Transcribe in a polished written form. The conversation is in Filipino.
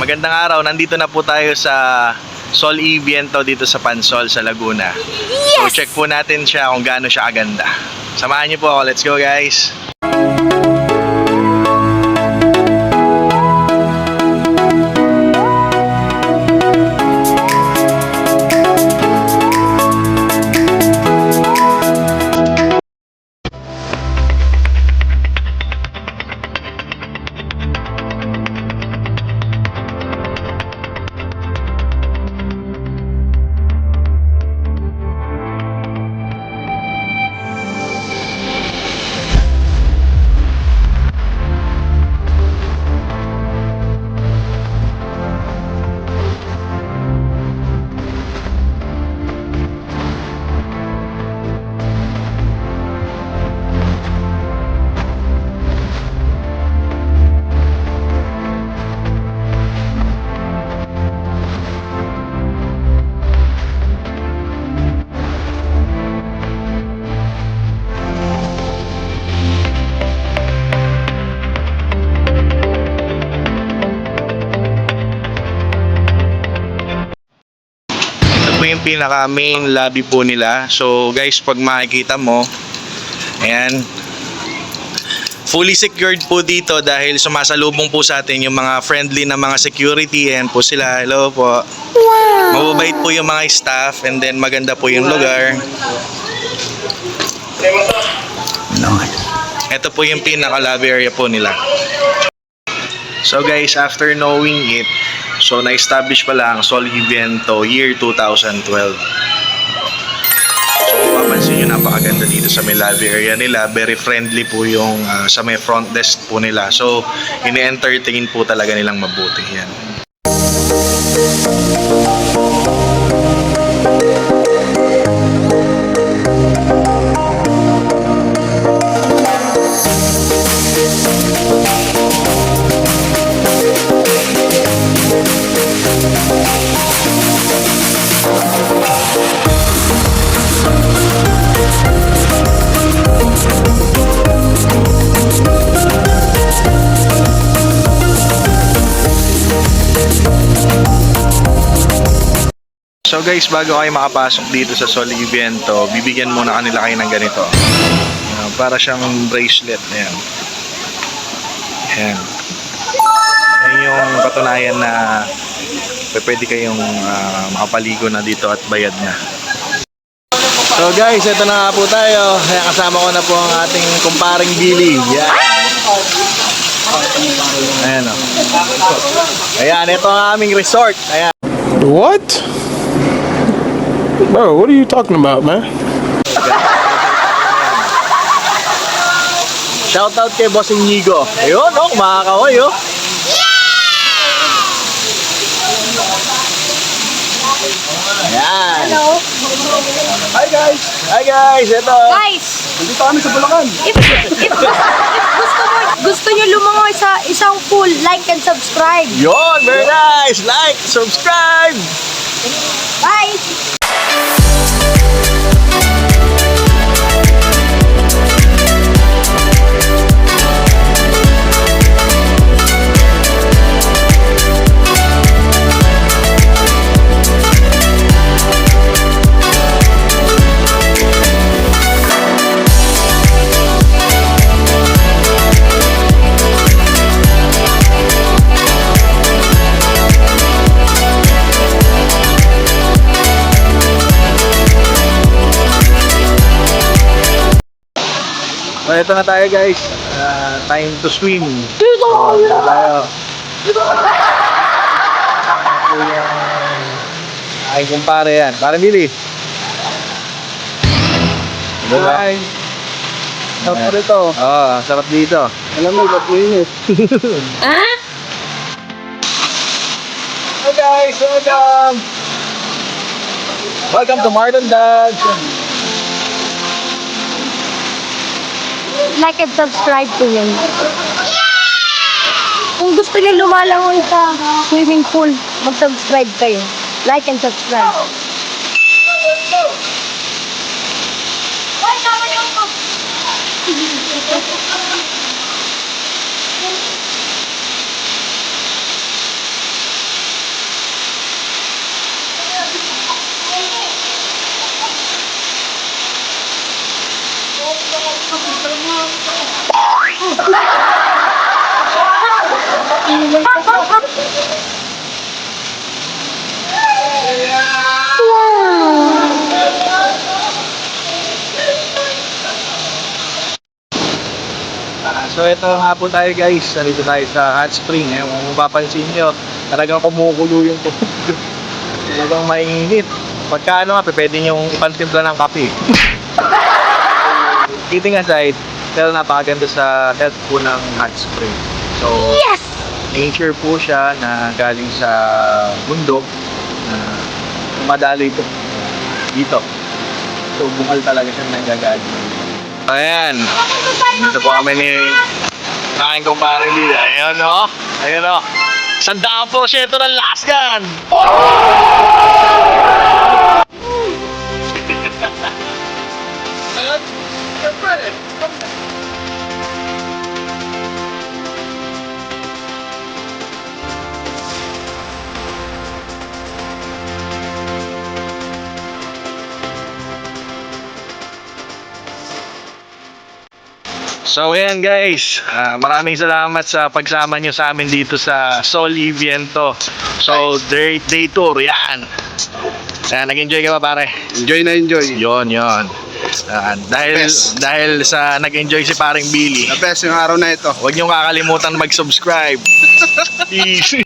magandang araw. Nandito na po tayo sa Sol E Viento dito sa Pansol sa Laguna. So check po natin siya kung gaano siya kaganda. Samahan niyo po ako. Let's go guys! Yung pinaka main lobby po nila. So guys, pag makikita mo, ayan, fully secured po dito dahil sumasalubong po sa atin yung mga friendly na mga security. Ayan po sila. Hello po. Wow. Mababait po yung mga staff and then maganda po yung lugar. Ito po yung pinaka lobby area po nila. So guys, after knowing it, so na-establish pa lang Sol E Viento year 2012. So kung mapansin nyo, napakaganda dito sa may lobby area nila. Very friendly po yung sa may front desk po nila. So ini-entertain po talaga nilang mabuti yan. So guys, bago kayo makapasok dito sa Sol E Viento, bibigyan muna kanila kayo ng ganito. Para siyang bracelet. Ayan. Ayan. Ayan yung patunayan na pwede kayong makapaligo na dito at bayad na. So guys, ito na nga po tayo. Ayan, kasama ko na po ang ating kumparing Billy. Yeah. Ayan o. Ayan, ito ang aming resort. Ayan. What? Bro, what are you talking about, man? Shoutout kay Bossing Nigo. Ayun, oh, kumakakaway, oh. Ayan. Hello. Hi guys. Hi guys, ito. Guys, Nandito kami sa Bulacan. if gusto nyo lumangoy sa isang pool, like and subscribe. Yon, very nice. Like, subscribe. Bye! So, ito na tayo guys. Time to swim. Dito tayo. Ay, kumpare yan. Para Billy. Hi. Sarap rito. Oo, sarap dito. Alam mo, ba't mainit? Hi guys, welcome. Welcome to Martin Dad. Like and subscribe to yun. Kung gusto nyo lumalangoy sa swimming pool, mag-subscribe kayo. Like and subscribe. So ito nga po tayo guys, nandito tayo sa hot spring. Kung mapapansin nyo, talagang kumukulo yung tubig. Talagang mainit. Pagka ano nga, pwede nyo ipantimpla ng kape. Kidding aside, pero napakaganda sa health po ng hot spring. So, Yes! nature po siya na galing sa bundok na madali po dito. So, bukal talaga siya nanggagaling. Ayan. Dito po kami ni aking kumpare nila. Ayan o. Ayan o. 100% ng last gun. So ayan guys, maraming salamat sa pagsama nyo sa amin dito sa Soli Viento. So day tour, yan. Nag-enjoy ka ba pare? Enjoy na enjoy. Yon. Dahil Best. dahil sa nag-enjoy si paring Billy, The best yung araw na ito. huwag nyo kakalimutan mag-subscribe. Peace.